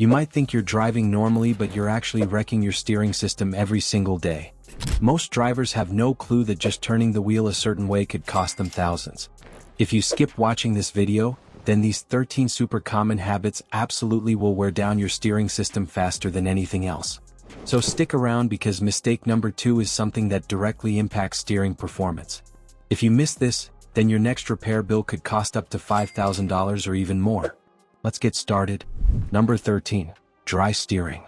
You might think you're driving normally, but you're actually wrecking your steering system every single day. Most drivers have no clue that just turning the wheel a certain way could cost them thousands. If you skip watching this video, then these 13 super common habits absolutely will wear down your steering system faster than anything else. So stick around, because mistake number 2 is something that directly impacts steering performance. If you miss this, then your next repair bill could cost up to $5,000 or even more. Let's get started. Number 13. Dry steering.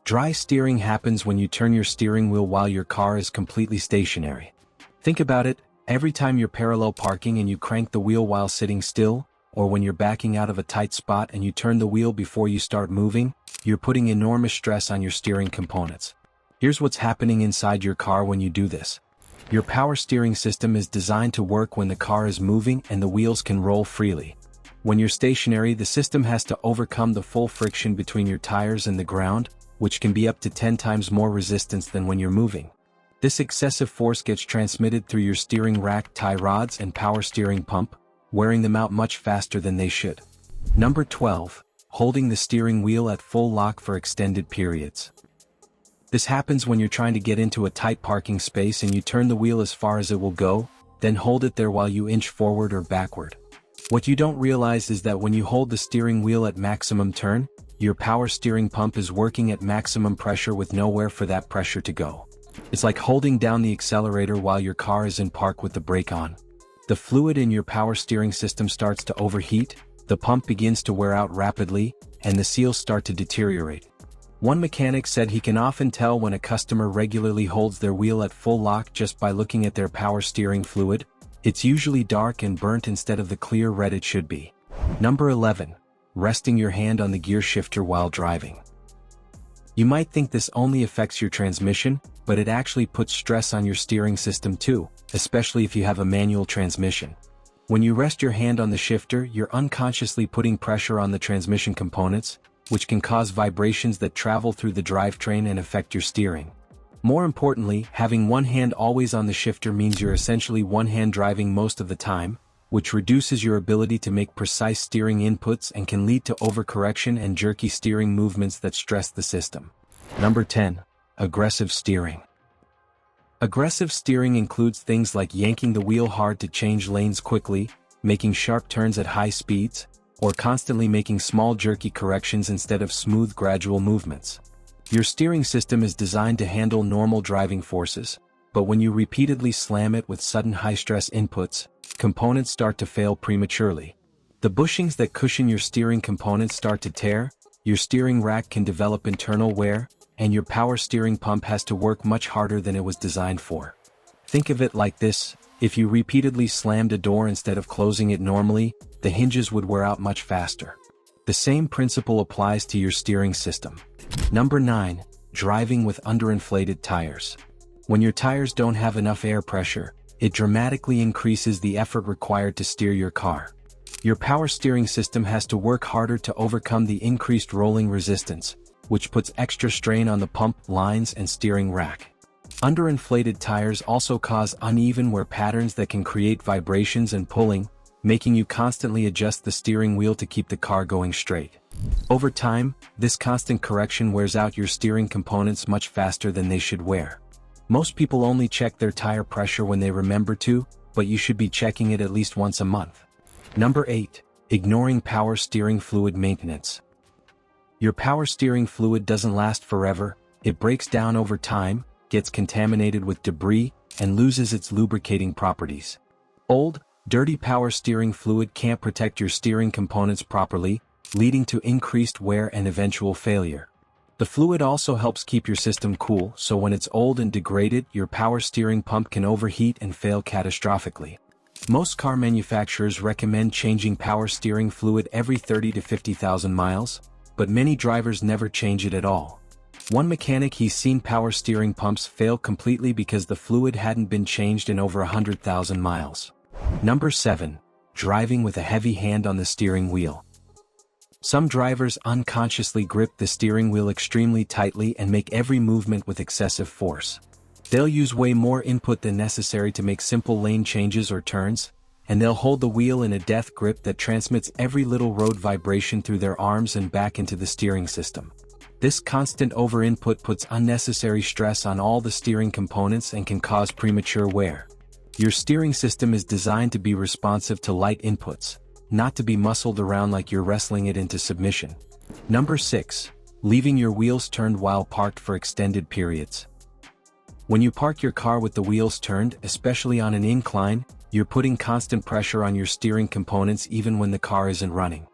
Dry steering happens when you turn your steering wheel while your car is completely stationary. Think about it. Every time you're parallel parking and you crank the wheel while sitting still, or when you're backing out of a tight spot and you turn the wheel before you start moving, you're putting enormous stress on your steering components. Here's what's happening inside your car when you do this. Your power steering system is designed to work when the car is moving and the wheels can roll freely. When you're stationary, the system has to overcome the full friction between your tires and the ground, which can be up to 10 times more resistance than when you're moving. This excessive force gets transmitted through your steering rack, tie rods, and power steering pump, wearing them out much faster than they should. Number 12. Holding the steering wheel at full lock for extended periods. This happens when you're trying to get into a tight parking space and you turn the wheel as far as it will go, then hold it there while you inch forward or backward. What you don't realize is that when you hold the steering wheel at maximum turn, your power steering pump is working at maximum pressure with nowhere for that pressure to go. It's like holding down the accelerator while your car is in park with the brake on. The fluid in your power steering system starts to overheat, the pump begins to wear out rapidly, and the seals start to deteriorate. One mechanic said he can often tell when a customer regularly holds their wheel at full lock just by looking at their power steering fluid. It's usually dark and burnt instead of the clear red it should be. Number 11. Resting your hand on the gear shifter while driving. You might think this only affects your transmission, but it actually puts stress on your steering system too, especially if you have a manual transmission. When you rest your hand on the shifter, you're unconsciously putting pressure on the transmission components, which can cause vibrations that travel through the drivetrain and affect your steering. More importantly, having one hand always on the shifter means you're essentially one-hand driving most of the time, which reduces your ability to make precise steering inputs and can lead to overcorrection and jerky steering movements that stress the system. Number 10. Aggressive steering. Aggressive steering includes things like yanking the wheel hard to change lanes quickly, making sharp turns at high speeds, or constantly making small jerky corrections instead of smooth gradual movements. Your steering system is designed to handle normal driving forces, but when you repeatedly slam it with sudden high-stress inputs, components start to fail prematurely. The bushings that cushion your steering components start to tear, your steering rack can develop internal wear, and your power steering pump has to work much harder than it was designed for. Think of it like this: if you repeatedly slammed a door instead of closing it normally, the hinges would wear out much faster. The same principle applies to your steering system. Number 9. Driving with underinflated tires. When your tires don't have enough air pressure, it dramatically increases the effort required to steer your car. Your power steering system has to work harder to overcome the increased rolling resistance, which puts extra strain on the pump, lines, and steering rack. Underinflated tires also cause uneven wear patterns that can create vibrations and pulling, making you constantly adjust the steering wheel to keep the car going straight. Over time, this constant correction wears out your steering components much faster than they should wear. Most people only check their tire pressure when they remember to, but you should be checking it at least once a month. Number 8. Ignoring power steering fluid maintenance. Your power steering fluid doesn't last forever. It breaks down over time, gets contaminated with debris, and loses its lubricating properties. Old, dirty power steering fluid can't protect your steering components properly, leading to increased wear and eventual failure. The fluid also helps keep your system cool, so when it's old and degraded, your power steering pump can overheat and fail catastrophically. Most car manufacturers recommend changing power steering fluid every 30 to 50,000 miles, but many drivers never change it at all. One mechanic he's seen power steering pumps fail completely because the fluid hadn't been changed in over 100,000 miles. Number 7. Driving with a heavy hand on the steering wheel. Some drivers unconsciously grip the steering wheel extremely tightly and make every movement with excessive force. They'll use way more input than necessary to make simple lane changes or turns, and they'll hold the wheel in a death grip that transmits every little road vibration through their arms and back into the steering system. This constant over-input puts unnecessary stress on all the steering components and can cause premature wear. Your steering system is designed to be responsive to light inputs, not to be muscled around like you're wrestling it into submission. Number 6. Leaving your wheels turned while parked for extended periods. When you park your car with the wheels turned, especially on an incline, you're putting constant pressure on your steering components even when the car isn't running.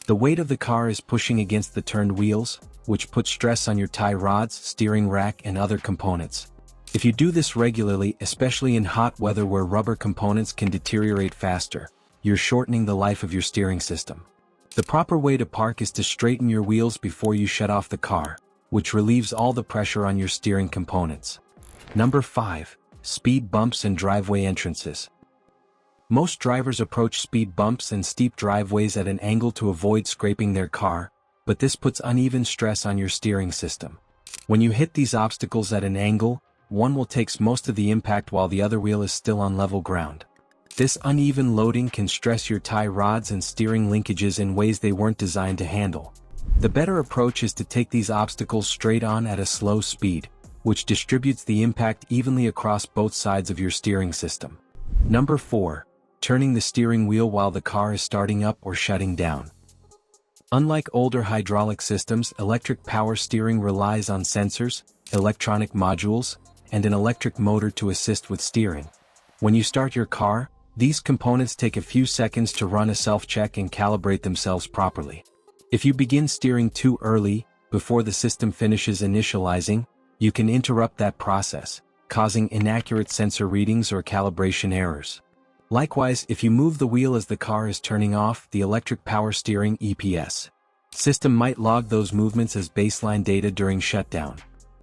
The weight of the car is pushing against the turned wheels, which puts stress on your tie rods, steering rack, and other components. If you do this regularly, especially in hot weather where rubber components can deteriorate faster, you're shortening the life of your steering system. The proper way to park is to straighten your wheels before you shut off the car, which relieves all the pressure on your steering components. Number 5. Speed bumps and driveway entrances. Most drivers approach speed bumps and steep driveways at an angle to avoid scraping their car, but this puts uneven stress on your steering system. When you hit these obstacles at an angle, one wheel takes most of the impact while the other wheel is still on level ground. This uneven loading can stress your tie rods and steering linkages in ways they weren't designed to handle. The better approach is to take these obstacles straight on at a slow speed, which distributes the impact evenly across both sides of your steering system. Number 4. Turning the steering wheel while the car is starting up or shutting down. Unlike older hydraulic systems, electric power steering relies on sensors, electronic modules, and an electric motor to assist with steering. When you start your car, these components take a few seconds to run a self-check and calibrate themselves properly. If you begin steering too early, before the system finishes initializing, you can interrupt that process, causing inaccurate sensor readings or calibration errors. Likewise, if you move the wheel as the car is turning off, the electric power steering (EPS) system might log those movements as baseline data during shutdown.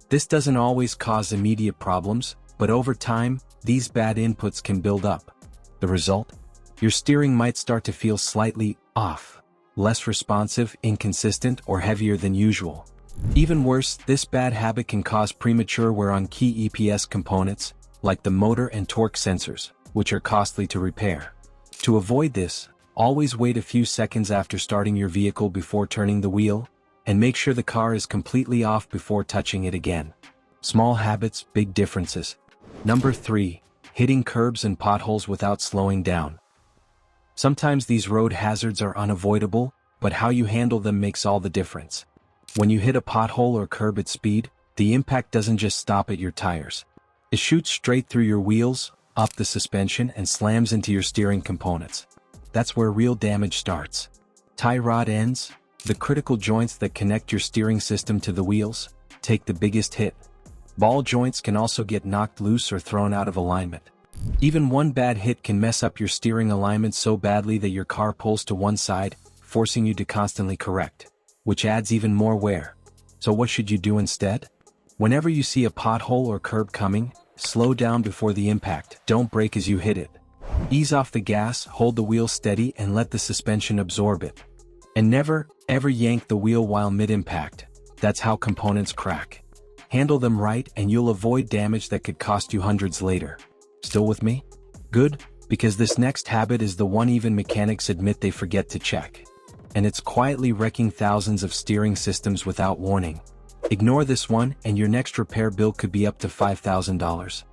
This doesn't always cause immediate problems, but over time, these bad inputs can build up. The result? Your steering might start to feel slightly off, less responsive, inconsistent, or heavier than usual. Even worse, this bad habit can cause premature wear on key EPS components, like the motor and torque sensors, which are costly to repair. To avoid this, always wait a few seconds after starting your vehicle before turning the wheel, and make sure the car is completely off before touching it again. Small habits, big differences. Number 3. Hitting curbs and potholes without slowing down. Sometimes these road hazards are unavoidable, but how you handle them makes all the difference. When you hit a pothole or curb at speed, the impact doesn't just stop at your tires. It shoots straight through your wheels, up the suspension, and slams into your steering components. That's where real damage starts. Tie rod ends, the critical joints that connect your steering system to the wheels, take the biggest hit. Ball joints can also get knocked loose or thrown out of alignment. Even one bad hit can mess up your steering alignment so badly that your car pulls to one side, forcing you to constantly correct, which adds even more wear. So what should you do instead? Whenever you see a pothole or curb coming, slow down before the impact. Don't brake as you hit it. Ease off the gas, hold the wheel steady, and let the suspension absorb it. And never, ever yank the wheel while mid-impact. That's how components crack. Handle them right and you'll avoid damage that could cost you hundreds later. Still with me? Good, because this next habit is the one even mechanics admit they forget to check. And it's quietly wrecking thousands of steering systems without warning. Ignore this one and your next repair bill could be up to $5,000.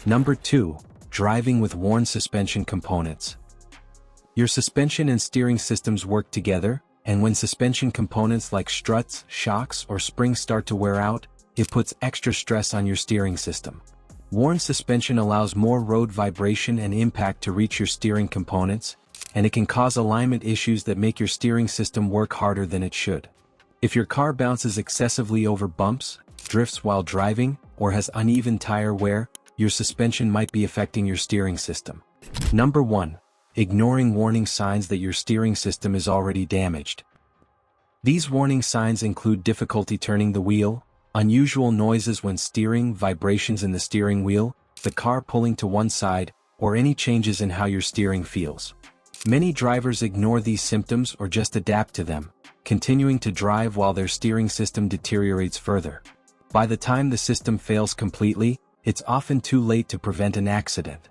Number 2. Driving with worn suspension components. Your suspension and steering systems work together, and when suspension components like struts, shocks, or springs start to wear out, it puts extra stress on your steering system. Worn suspension allows more road vibration and impact to reach your steering components, and it can cause alignment issues that make your steering system work harder than it should. If your car bounces excessively over bumps, drifts while driving, or has uneven tire wear, your suspension might be affecting your steering system. Number 1. Ignoring warning signs that your steering system is already damaged. These warning signs include difficulty turning the wheel, unusual noises when steering, vibrations in the steering wheel, the car pulling to one side, or any changes in how your steering feels. Many drivers ignore these symptoms or just adapt to them, continuing to drive while their steering system deteriorates further. By the time the system fails completely, it's often too late to prevent an accident.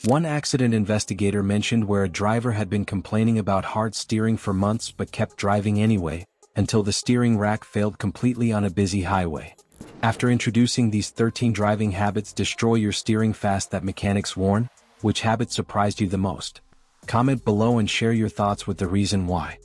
One accident investigator mentioned where a driver had been complaining about hard steering for months but kept driving anyway, until the steering rack failed completely on a busy highway. After introducing these 13 driving habits destroy your steering fast that mechanics warn, which habit surprised you the most? Comment below and share your thoughts with the reason why.